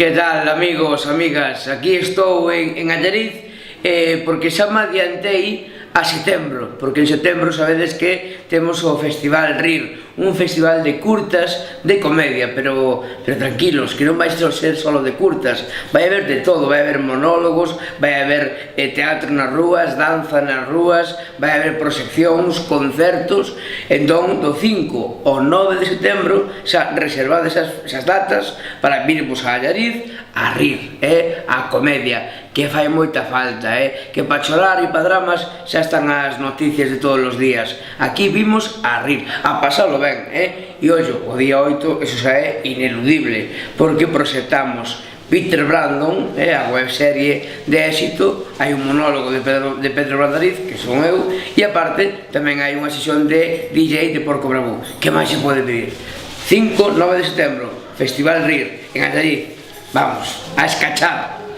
Que tal, amigos, amigas? Aquí estou en Allariz porque xa me adiantei a setembro, porque en setembro sabedes que temos o Festival RIR, un festival de curtas de comedia, pero tranquilos, que non vai ser solo de curtas, vai haber de todo, vai haber monólogos, vai haber teatro nas rúas, danza nas rúas, vai haber proxeccións, concertos. Entón, do 5 ao 9 de setembro, xa reservades esas datas para virmos a Allariz a rir, a comedia, que fai moita falta, que para chorar e para dramas xa están as noticias de todos os días. Aquí vimos a rir, a pasalo ben, e ollo, o día 8, eso xa é ineludible, porque proxectamos Peter Brandon, a webserie de éxito, hai un monólogo de Pedro Brandariz, que son eu, e aparte tamén hai unha sesión de DJ de Porco Bravú. Que máis se pode pedir? 5, 9 de setembro, Festival RIR, en Allariz. Vamos, a escachar.